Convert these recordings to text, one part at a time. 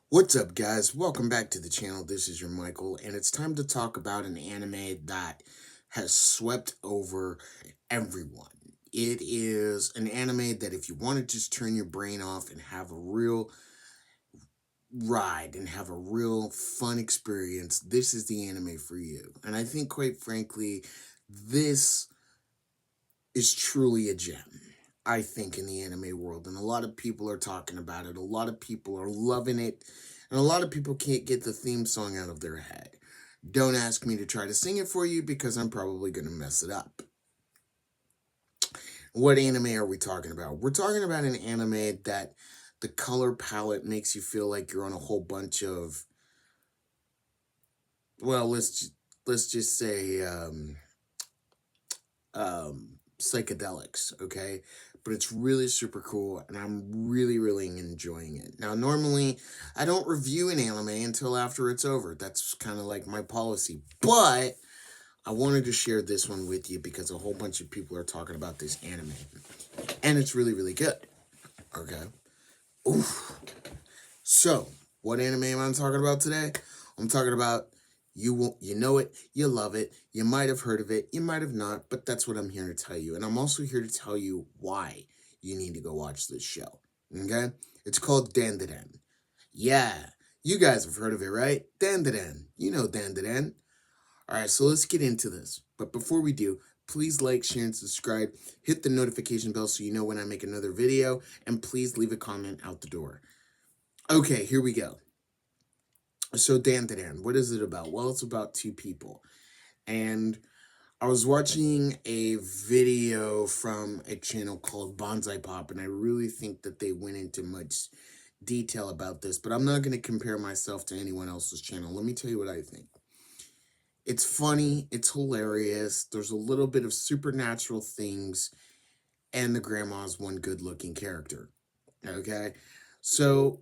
What's up, guys? Welcome back to the channel. This is your Michael, and it's time to talk about an anime that has swept over everyone. It is an anime that, if you want to just turn your brain off and have a real ride and have a real fun experience, this is the anime for you. And I think, quite frankly, this is truly a gem. I think, in the anime world, and a lot of people are talking about it. A lot of people are loving it, and a lot of people can't get the theme song out of their head. Don't ask me to try to sing it for you because I'm probably going to mess it up. What anime are we talking about? We're talking about an anime that the color palette makes you feel like you're on a whole bunch of, well, let's just say psychedelics, okay? But it's really super cool, and I'm really enjoying it. Now, normally, I don't review an anime until after it's over. That's kind of like my policy. But I wanted to share this one with you because a whole bunch of people are talking about this anime, and it's really good, okay? Oof. So, what anime am I talking about today? I'm talking about you know it, you love it, you might have heard of it, you might have not, but that's what I'm here to tell you. And I'm also here to tell you why you need to go watch this show. Okay? It's called Dandadan. Yeah, you guys have heard of it, right? Dandadan. You know Dandadan. Alright, so let's get into this. But before we do, please like, share, and subscribe. Hit the notification bell so you know when I make another video, and please leave a comment out the door. Okay, here we go. So Dandadan, what is it about? Well, it's about two people. And I was watching a video from a channel called Bonsai Pop, and I really think that they went into much detail about this, but I'm not going to compare myself to anyone else's channel. Let me tell you what I think. It's funny, it's hilarious, there's a little bit of supernatural things, and the grandma's one good-looking character. Okay? So,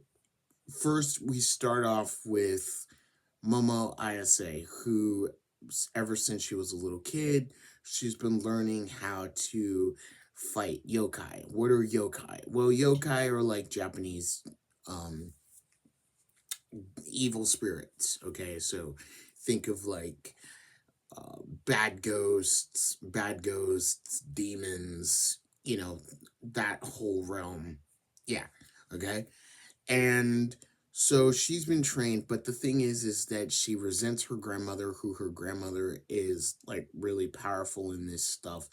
first we start off with Momo Ayase, who, ever since she was a little kid, she's been learning how to fight yokai. What are yokai? Well, yokai are like Japanese um, evil spirits. Okay, so think of like bad ghosts, demons, that whole realm. Yeah, okay. And so she's been trained, but the thing is that she resents her grandmother, who her grandmother is like really powerful in this stuff,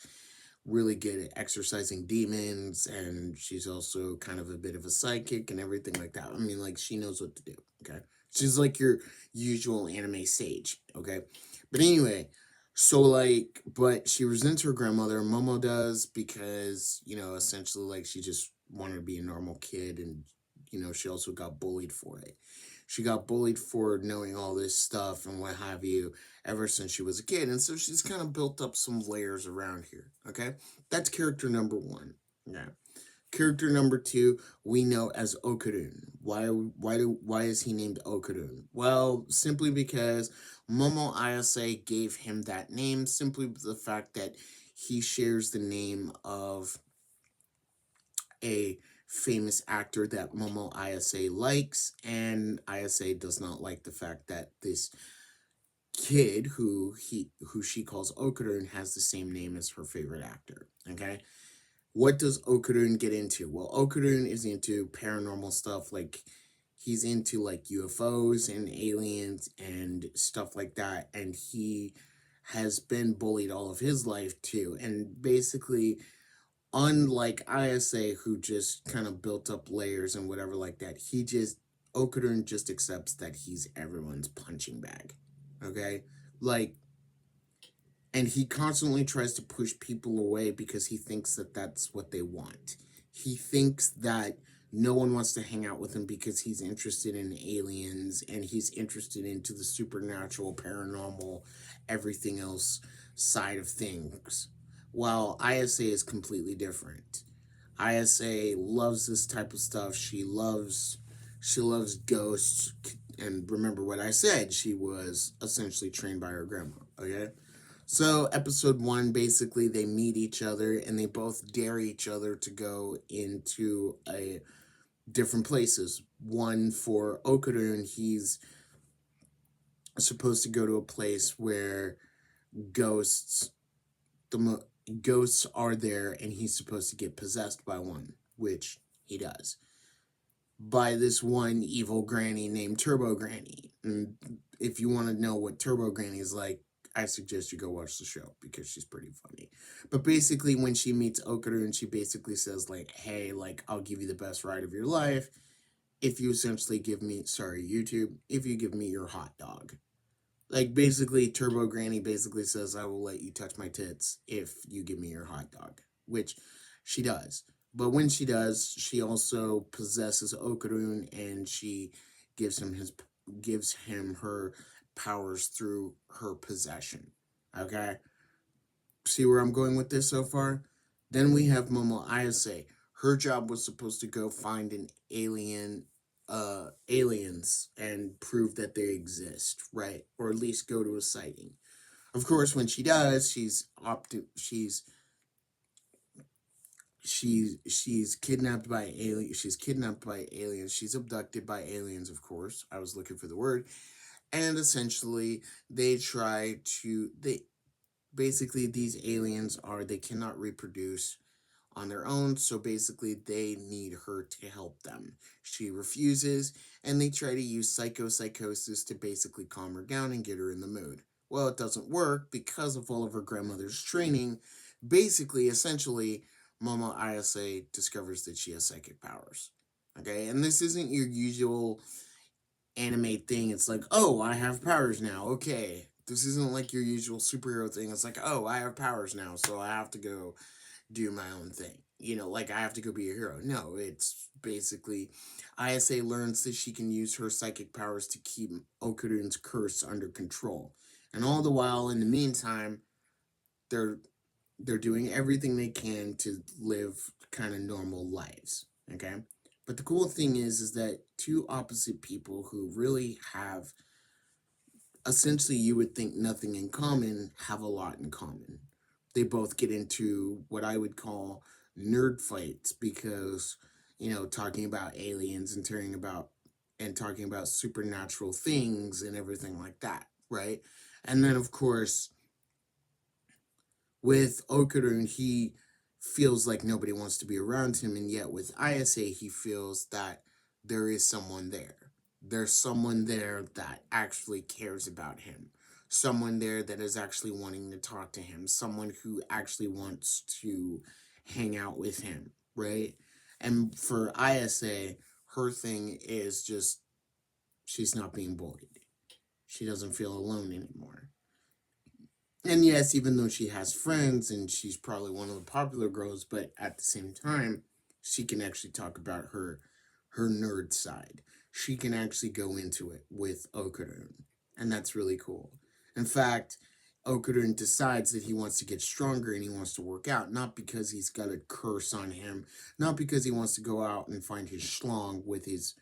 really good at exorcising demons, and she's also kind of a bit of a psychic and everything like that. I mean, like, she knows what to do, okay? She's like your usual anime sage, okay? But anyway, so like, but she resents her grandmother, Momo does, because, essentially, like, she just wanted to be a normal kid, and she also got bullied for it. She got bullied for knowing all this stuff and what have you ever since she was a kid. And so she's kind of built up some layers around here. Okay. That's character number one. Yeah. Character number two, we know as Okurun. Why is he named Okurun? Well, simply because Momo Ayase gave him that name, simply the fact that he shares the name of a famous actor that Momo Ayase likes, and Ayase does not like the fact that this kid who she calls Okurun has the same name as her favorite actor. Okay. What does Okurun get into? Well, Okurun is into paranormal stuff, like he's into like UFOs and aliens and stuff like that, and he has been bullied all of his life too. And basically, unlike ISA, who just kind of built up layers and whatever like that, Okudern just accepts that he's everyone's punching bag. Okay? Like, and he constantly tries to push people away because he thinks that that's what they want. He thinks that no one wants to hang out with him because he's interested in aliens and he's interested into the supernatural, paranormal, everything else side of things. While ISA is completely different. ISA loves this type of stuff. She loves ghosts. And remember what I said, she was essentially trained by her grandma, okay? So, episode one, basically, they meet each other and they both dare each other to go into different places. one for Okarun, he's supposed to go to a place where ghosts the mo- ghosts are there, and he's supposed to get possessed by one, which he does, by this one evil granny named Turbo Granny. And if you want to know what Turbo Granny is like, I suggest you go watch the show because she's pretty funny. But basically, when she meets Okarun, she basically says, like, hey, like, I'll give you the best ride of your life if you essentially give me, sorry, YouTube, if you give me your hot dog. Like, basically, Turbo Granny basically says, I will let you touch my tits if you give me your hot dog, which she does. But when she does, she also possesses Okarun, and she gives him his gives him her powers through her possession. Okay? See where I'm going with this so far? Then we have Momo Ayase. Her job was supposed to go find an aliens and prove that they exist, right? Or at least go to a sighting. Of course, when she does, she's kidnapped by aliens. She's kidnapped by aliens. She's abducted by aliens, of course. I was looking for the word. And essentially, they basically, these aliens they cannot reproduce on their own, so basically they need her to help them. She refuses, and they try to use psychosis to basically calm her down and get her in the mood. Well, it doesn't work because of all of her grandmother's training. Basically, essentially, Momo Ayase discovers that she has psychic powers. Okay, and this isn't your usual anime thing. It's like, oh, I have powers now. Okay. This isn't like your usual superhero thing. It's like, oh, I have powers now, so I have to go do my own thing. Like I have to go be a hero. No, it's basically Ayase learns that she can use her psychic powers to keep Okarun's curse under control. And all the while, in the meantime, they're they're doing everything they can to live kind of normal lives. Okay. But the cool thing is that two opposite people who really have essentially you would think nothing in common have a lot in common. They both get into what I would call nerd fights because, talking about aliens and talking about supernatural things and everything like that, right? And then of course with Okarun, he feels like nobody wants to be around him, and yet with Ayase, he feels that there is someone there. There's someone there that actually cares about him. Someone there that is actually wanting to talk to him. Someone who actually wants to hang out with him, right? And for Ayase, her thing is just she's not being bullied. She doesn't feel alone anymore. And yes, even though she has friends and she's probably one of the popular girls, but at the same time, she can actually talk about her nerd side. She can actually go into it with Okarun, and that's really cool. In fact, Okarun decides that he wants to get stronger and he wants to work out, not because he's got a curse on him, not because he wants to go out and find his schlong with his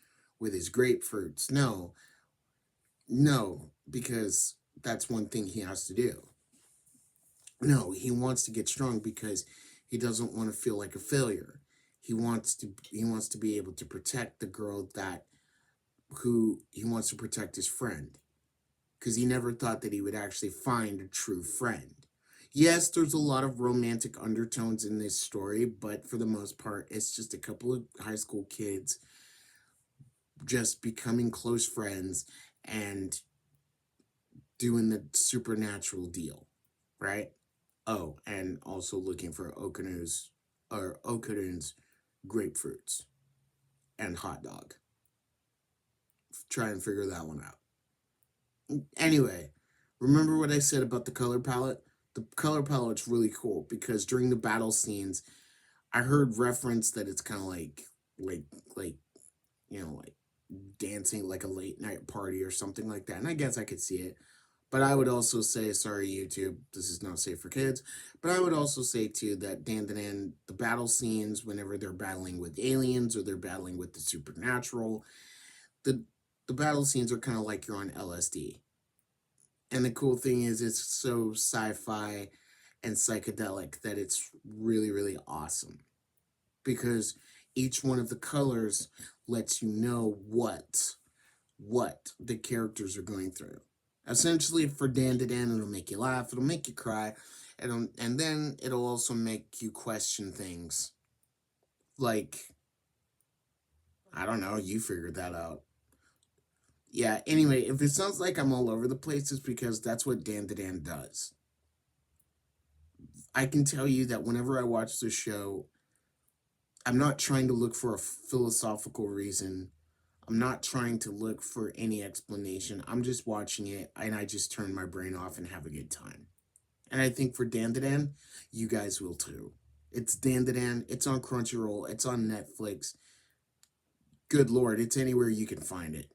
grapefruits. No, no, because that's one thing he has to do. No, he wants to get strong because he doesn't want to feel like a failure. He wants to be able to protect the girl that who he wants to protect his friend because he never thought that he would actually find a true friend. Yes, there's a lot of romantic undertones in this story, but for the most part, it's just a couple of high school kids just becoming close friends and doing the supernatural deal, right? Oh, and also looking for Okarun's grapefruits and hot dog. Try and figure that one out. Anyway, remember what I said about the color palette? The color palette's really cool because during the battle scenes, I heard reference that it's kind of like, like, like dancing like a late night party or something like that. And I guess I could see it. But I would also say, sorry, YouTube, this is not safe for kids. But I would also say, too, that Dan, the battle scenes, whenever they're battling with aliens or they're battling with the supernatural, the, the battle scenes are kind of like you're on LSD. And the cool thing is, it's so sci fi and psychedelic that it's really, really awesome. Because Each one of the colors lets you know what the characters are going through. Essentially, for Dandadan, it'll make you laugh, it'll make you cry, and then it'll also make you question things. Like, I don't know, you figured that out. Yeah, anyway, if it sounds like I'm all over the place, it's because that's what Dandadan does. I can tell you that whenever I watch the show, I'm not trying to look for a philosophical reason. I'm not trying to look for any explanation. I'm just watching it and I just turn my brain off and have a good time. And I think for Dandadan, you guys will too. It's Dandadan. It's on Crunchyroll. It's on Netflix. Good Lord, it's anywhere you can find it.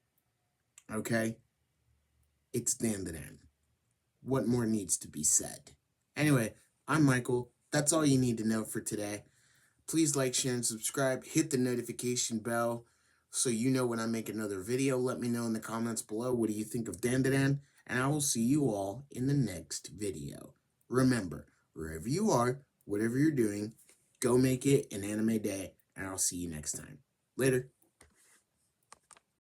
Okay? It's Dandadan. What more needs to be said? Anyway, I'm Michael. That's all you need to know for today. Please like, share, and subscribe. Hit the notification bell so you know when I make another video. Let me know in the comments below, what do you think of Dandadan? And I will see you all in the next video. Remember, wherever you are, whatever you're doing, go make it an anime day, and I'll see you next time. Later.